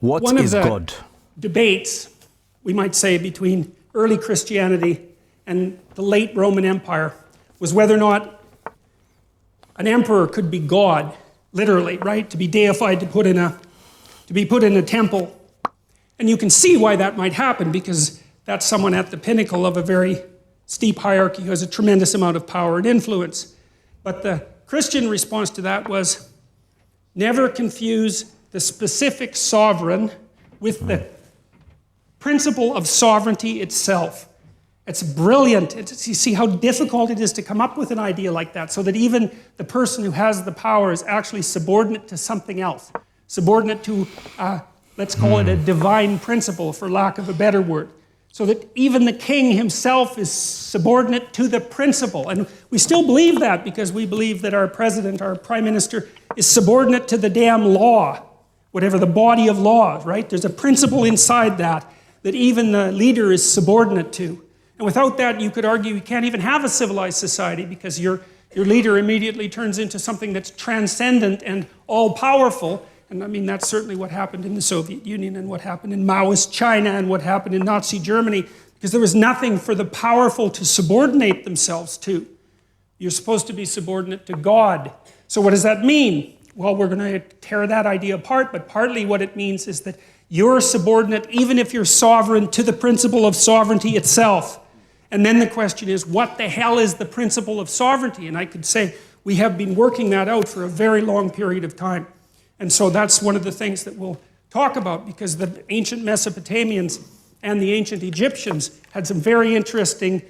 What One of is the God? debates, we might say, between early Christianity and the late Roman Empire was whether or not an emperor could be God, literally, right? To be deified, to be put in a temple. And you can see why that might happen, because that's someone at the pinnacle of a very steep hierarchy who has a tremendous amount of power and influence. But the Christian response to that was, never confuse the specific sovereign with the principle of sovereignty itself. It's brilliant. You see how difficult it is to come up with an idea like that, so that even the person who has the power is actually subordinate to something else. Subordinate to, let's call it a divine principle, for lack of a better word. So that even the king himself is subordinate to the principle. And we still believe that, because we believe that our president, our prime minister, is subordinate to the damn law, whatever the body of law, right? There's a principle inside that even the leader is subordinate to. And without that, you could argue you can't even have a civilized society, because your leader immediately turns into something that's transcendent and all-powerful. And I mean, that's certainly what happened in the Soviet Union, and what happened in Maoist China, and what happened in Nazi Germany, because there was nothing for the powerful to subordinate themselves to. You're supposed to be subordinate to God. So what does that mean? Well, we're going to tear that idea apart, but partly what it means is that you're subordinate, even if you're sovereign, to the principle of sovereignty itself. And then the question is, what the hell is the principle of sovereignty? And I could say, we have been working that out for a very long period of time. And so that's one of the things that we'll talk about, because the ancient Mesopotamians and the ancient Egyptians had some very interesting,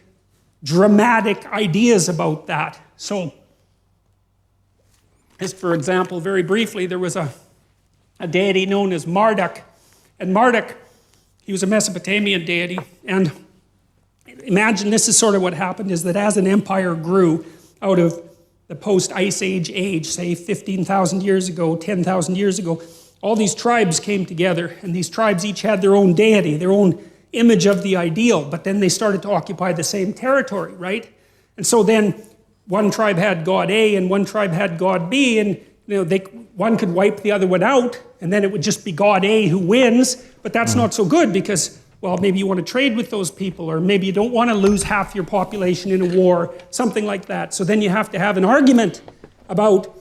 dramatic ideas about that. So, just for example, very briefly, there was a deity known as Marduk. And Marduk, he was a Mesopotamian deity. And imagine this is sort of what happened, is that as an empire grew out of the post-Ice Age, say 15,000 years ago, 10,000 years ago, all these tribes came together, and these tribes each had their own deity, their own image of the ideal, but then they started to occupy the same territory, right? And so then one tribe had God A and one tribe had God B, and one could wipe the other one out, and then it would just be God A who wins, but that's not so good, because, well, maybe you want to trade with those people, or maybe you don't want to lose half your population in a war, something like that. So then you have to have an argument about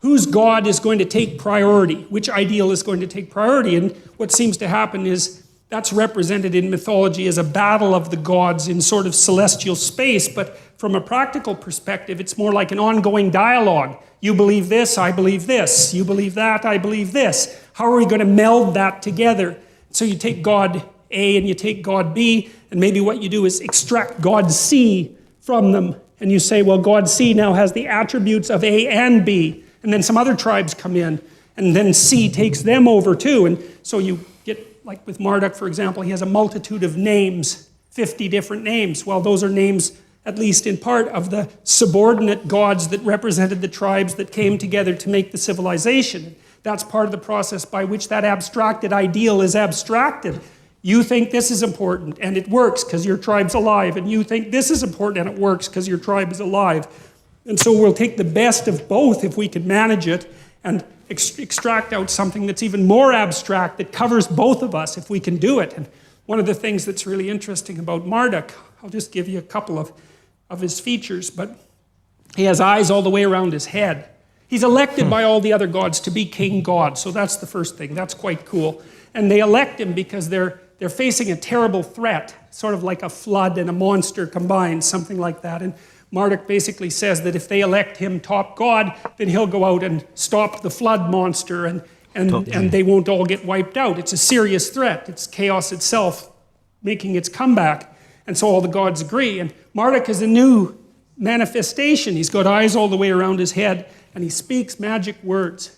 whose God is going to take priority, which ideal is going to take priority. And what seems to happen is that's represented in mythology as a battle of the gods in sort of celestial space, but from a practical perspective, it's more like an ongoing dialogue. You believe this, I believe this. You believe that, I believe this. How are we going to meld that together? So you take God A and you take God B, and maybe what you do is extract God C from them, and you say, well, God C now has the attributes of A and B, and then some other tribes come in, and then C takes them over too, and so you get, like with Marduk, for example, he has a multitude of names, 50 different names. Well, those are names, at least in part, of the subordinate gods that represented the tribes that came together to make the civilization. That's part of the process by which that abstracted ideal is abstracted. You think this is important, and it works because your tribe's alive, and you think this is important, and it works because your tribe is alive. And so we'll take the best of both, if we can manage it, and extract out something that's even more abstract, that covers both of us, if we can do it. And one of the things that's really interesting about Marduk, I'll just give you a couple of his features, but he has eyes all the way around his head. He's elected by all the other gods to be king god, so that's the first thing. That's quite cool. And they elect him because they're facing a terrible threat, sort of like a flood and a monster combined, something like that. And Marduk basically says that if they elect him top god, then he'll go out and stop the flood monster, and they won't all get wiped out. It's a serious threat. It's chaos itself making its comeback. And so all the gods agree. And Marduk is a new manifestation. He's got eyes all the way around his head, and he speaks magic words.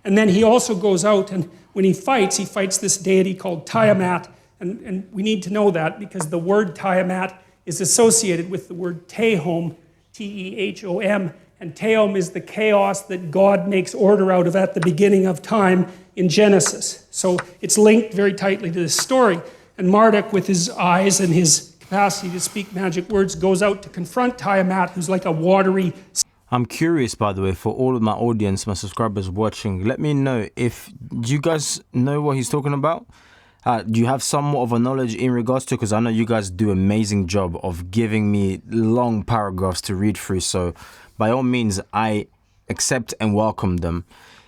And then he also goes out, and when he fights this deity called Tiamat. And we need to know that, because the word Tiamat is associated with the word Tehom, T-E-H-O-M, and Tehom is the chaos that God makes order out of at the beginning of time in Genesis. So it's linked very tightly to this story. And Marduk, with his eyes and his capacity to speak magic words, goes out to confront Tiamat, who's like a watery I'm curious, by the way, for all of my audience, my subscribers watching, let me know if, do you guys know what he's talking about? Do you have somewhat of a knowledge in regards to, because I know you guys do an amazing job of giving me long paragraphs to read through. So by all means, I accept and welcome them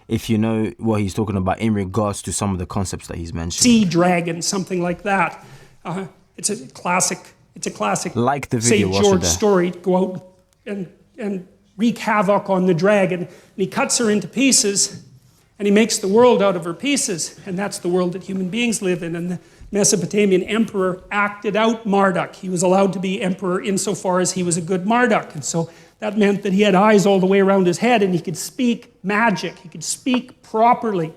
if you know what he's talking about in regards to some of the concepts that he's mentioned. Sea dragon, something like that. It's a classic. Like the video, St. George story. Go out and wreak havoc on the dragon. And he cuts her into pieces, and he makes the world out of her pieces. And that's the world that human beings live in. And the Mesopotamian emperor acted out Marduk. He was allowed to be emperor insofar as he was a good Marduk. And so that meant that he had eyes all the way around his head, and he could speak magic. He could speak properly.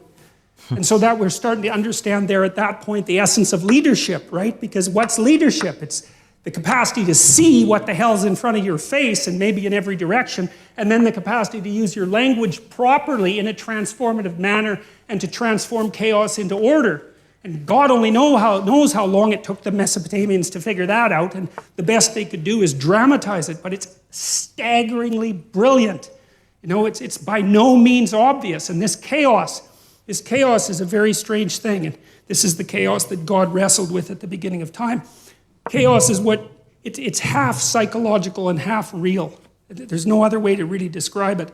And so that we're starting to understand there at that point the essence of leadership, right? Because what's leadership? It's the capacity to see what the hell's in front of your face and maybe in every direction, and then the capacity to use your language properly in a transformative manner and to transform chaos into order. And God only knows how long it took the Mesopotamians to figure that out, and the best they could do is dramatize it, but it's staggeringly brilliant. You know, it's by no means obvious, and this chaos is a very strange thing, and this is the chaos that God wrestled with at the beginning of time. Chaos is it's half psychological and half real. There's no other way to really describe it.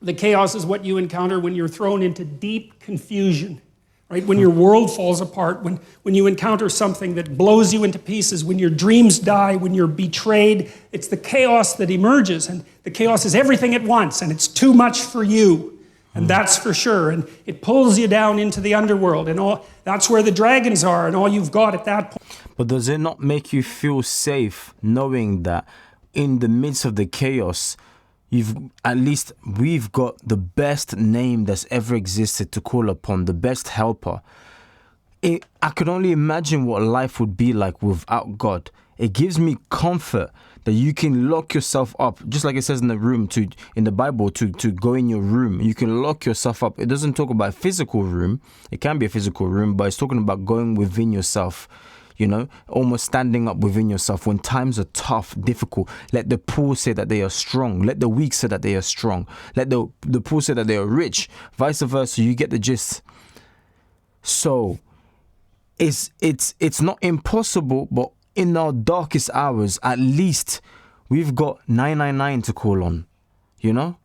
The chaos is what you encounter when you're thrown into deep confusion, right? When your world falls apart, when you encounter something that blows you into pieces, when your dreams die, when you're betrayed, it's the chaos that emerges, and the chaos is everything at once, and it's too much for you. And that's for sure. And it pulls you down into the underworld. And that's where the dragons are and all you've got at that point. But does it not make you feel safe knowing that in the midst of the chaos, we've got the best name that's ever existed to call upon, the best helper? I could only imagine what life would be like without God. It gives me comfort that you can lock yourself up, just like it says in the Bible, to go in your room. You can lock yourself up. It doesn't talk about a physical room. It can be a physical room, but it's talking about going within yourself, you know, almost standing up within yourself when times are tough, difficult. Let the poor say that they are strong. Let the weak say that they are strong. Let the poor say that they are rich. Vice versa. You get the gist. So it's not impossible, but in our darkest hours, at least we've got 999 to call on, you know?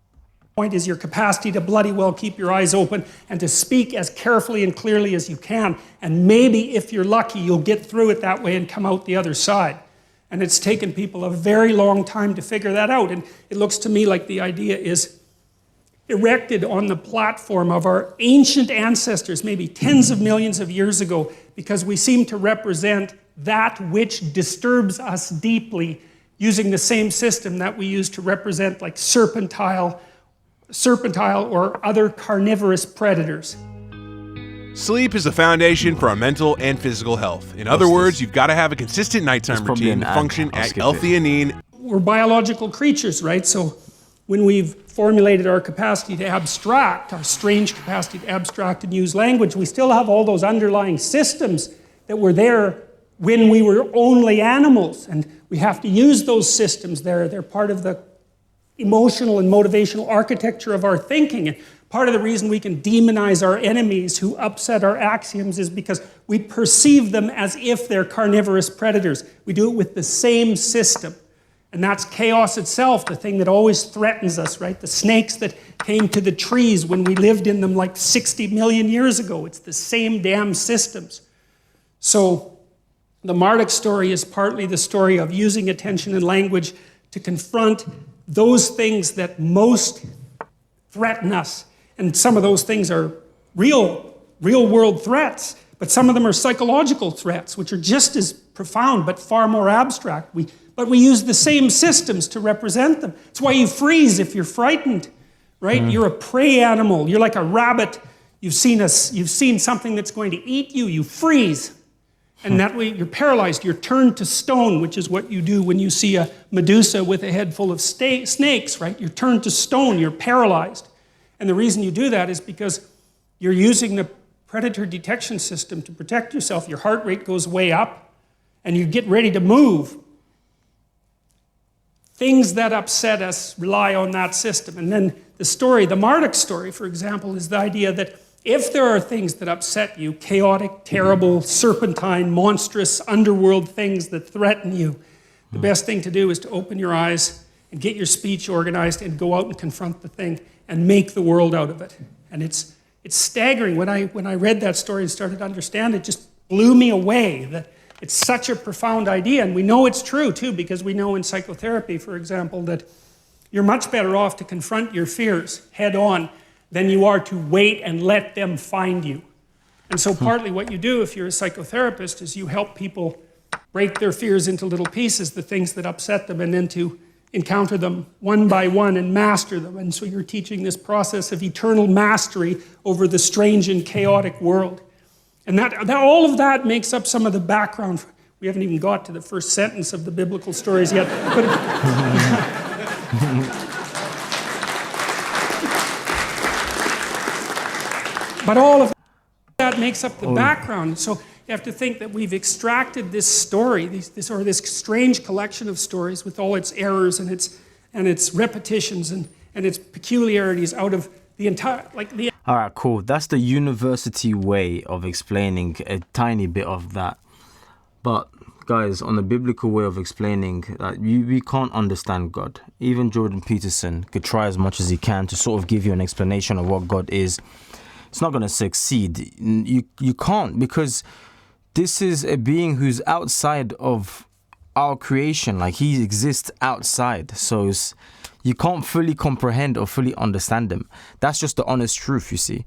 Point is your capacity to bloody well keep your eyes open and to speak as carefully and clearly as you can. And maybe if you're lucky, you'll get through it that way and come out the other side. And it's taken people a very long time to figure that out. And it looks to me like the idea is erected on the platform of our ancient ancestors, maybe tens of millions of years ago, because we seem to represent that which disturbs us deeply using the same system that we use to represent like serpentile or other carnivorous predators. Sleep is the foundation for our mental and physical health. In other words, you've got to have a consistent nighttime routine to function at L-theanine. We're biological creatures, right? So when we've formulated our capacity to abstract, our strange capacity to abstract and use language, we still have all those underlying systems that were there when we were only animals. And we have to use those systems. They're part of the emotional and motivational architecture of our thinking. And part of the reason we can demonize our enemies who upset our axioms is because we perceive them as if they're carnivorous predators. We do it with the same system. And that's chaos itself, the thing that always threatens us, right? The snakes that came to the trees when we lived in them like 60 million years ago. It's the same damn systems. So the Marduk story is partly the story of using attention and language to confront those things that most threaten us. And some of those things are real world threats, but some of them are psychological threats, which are just as profound but far more abstract. But we use the same systems to represent them. It's why you freeze if you're frightened, right? You're a prey animal. You're like a rabbit. You've seen something that's going to eat you. You freeze. And that way you're paralyzed. You're turned to stone, which is what you do when you see a Medusa with a head full of snakes, right? You're turned to stone. You're paralyzed. And the reason you do that is because you're using the predator detection system to protect yourself. Your heart rate goes way up, and you get ready to move. things that upset us rely on that system. And then the story, the Marduk story, for example, is the idea that if there are things that upset you, chaotic, terrible, serpentine, monstrous, underworld things that threaten you, the best thing to do is to open your eyes and get your speech organized and go out and confront the thing and make the world out of it. And it's staggering. When I read that story and started to understand it, it just blew me away that it's such a profound idea. And we know it's true too, because we know in psychotherapy, for example, that you're much better off to confront your fears head on than you are to wait and let them find you. And so partly what you do if you're a psychotherapist is you help people break their fears into little pieces, the things that upset them, and then to encounter them one by one and master them. And so you're teaching this process of eternal mastery over the strange and chaotic world. And that all of that makes up some of the background. We haven't even got to the first sentence of the biblical stories yet. But all of that makes up the background. So you have to think that we've extracted this story, this strange collection of stories with all its errors and its repetitions and its peculiarities out of the entire, All right, cool. That's the university way of explaining a tiny bit of that. But guys, on the biblical way of explaining, we can't understand God. Even Jordan Peterson could try as much as he can to sort of give you an explanation of what God is. It's not going to succeed. You can't, because this is a being who's outside of our creation. Like, he exists outside. So you can't fully comprehend or fully understand him. That's just the honest truth, you see.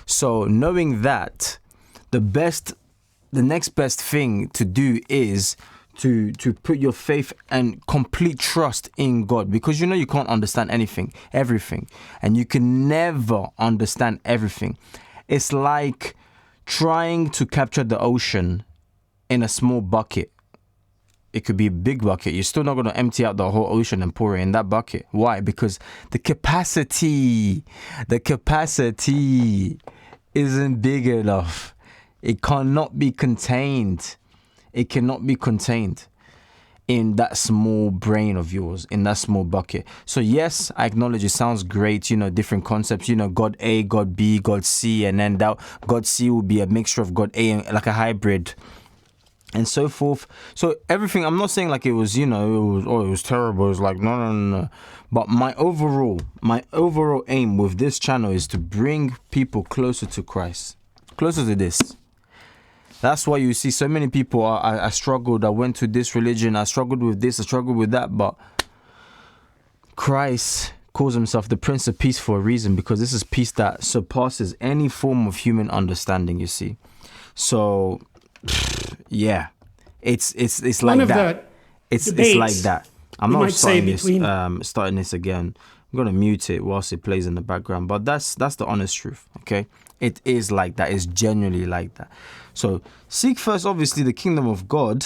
So knowing that, the next best thing to do is to put your faith and complete trust in God, because you know you can't understand everything, and you can never understand everything. It's like trying to capture the ocean in a small bucket. It could be a big bucket. You're still not going to empty out the whole ocean and pour it in that bucket. Why? Because the capacity isn't big enough. It cannot be contained. It cannot be contained in that small brain of yours, in that small bucket. So yes, I acknowledge it sounds great, different concepts, God A, God B, God C, and then that God C will be a mixture of God A, like a hybrid, and so forth. So everything, I'm not saying like it was, it was terrible. It was like, no. But my overall aim with this channel is to bring people closer to Christ, closer to this. That's why you see so many people, I struggled, I went to this religion, I struggled with this, I struggled with that, but Christ calls himself the Prince of Peace for a reason, because this is peace that surpasses any form of human understanding, you see. So, yeah, it's like that. It's like that. I'm not starting this again. I'm going to mute it whilst it plays in the background, but that's the honest truth, okay? It is like that. It's genuinely like that. So seek first, obviously, the kingdom of God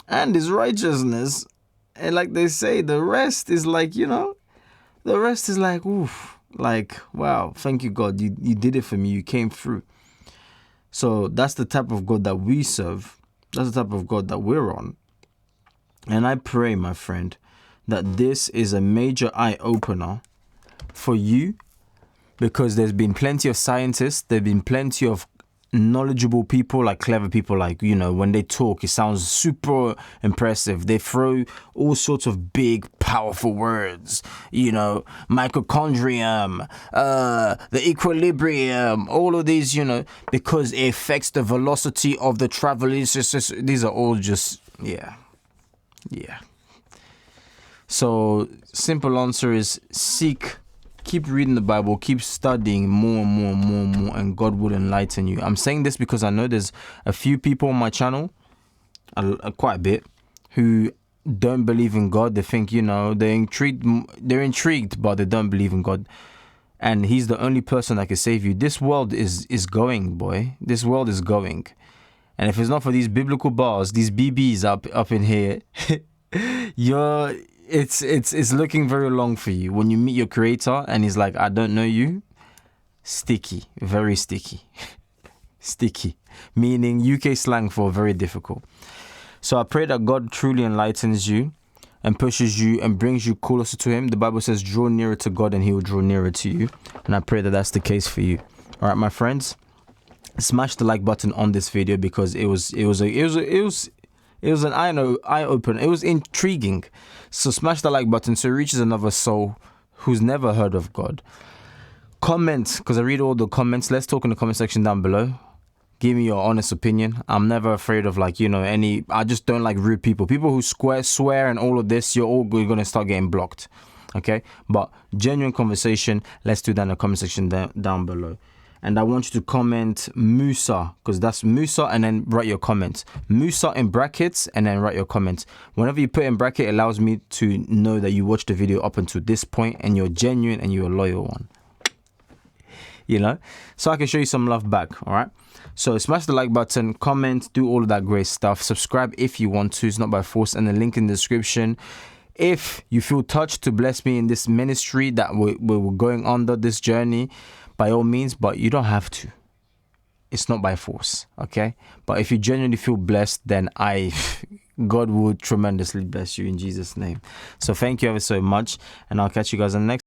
and his righteousness. And like they say, the rest is like, the rest is like, oof, like, wow, thank you, God. You did it for me. You came through. So that's the type of God that we serve. That's the type of God that we're on. And I pray, my friend, that this is a major eye-opener for you, because there's been plenty of scientists, there've been plenty of knowledgeable people, like clever people, like, when they talk, it sounds super impressive. They throw all sorts of big, powerful words, mitochondrium, the equilibrium, all of these, because it affects the velocity of the travel. These are all just, yeah. So, simple answer is keep reading the Bible, keep studying more and more and more and more, and God will enlighten you. I'm saying this because I know there's a few people on my channel, quite a bit, who don't believe in God. They think, they're intrigued, but they don't believe in God. And he's the only person that can save you. This world is going, boy. This world is going. And if it's not for these biblical bars, these BBs up in here, it's looking very long for you. When you meet your creator and he's like, I don't know you, sticky, very sticky. Sticky, meaning UK slang for very difficult. So I pray that God truly enlightens you. and pushes you and brings you closer to him. The Bible says, draw nearer to God and he will draw nearer to you. And I pray that that's the case for you. All right, my friends, smash the like button on this video because it was an eye opener. It was intriguing. So smash the like button so it reaches another soul who's never heard of God. Comment, because I read all the comments. Let's talk in the comment section down below. Give me your honest opinion. I'm never afraid of I just don't like rude people. People who swear and all of this, you're all going to start getting blocked. Okay? But genuine conversation, let's do that in the comment section down below. And I want you to comment Musa, because that's Musa, and then write your comments. Musa in brackets, and then write your comments. Whenever you put in bracket, it allows me to know that you watched the video up until this point, and you're genuine and you're a loyal one. So I can show you some love back, all right? So smash the like button, comment, do all of that great stuff. Subscribe if you want to. It's not by force, and the link in the description. If you feel touched to bless me in this ministry that we're going under this journey, by all means, but you don't have to. It's not by force, okay? But if you genuinely feel blessed, then God will tremendously bless you in Jesus' name. So thank you ever so much, and I'll catch you guys on the next.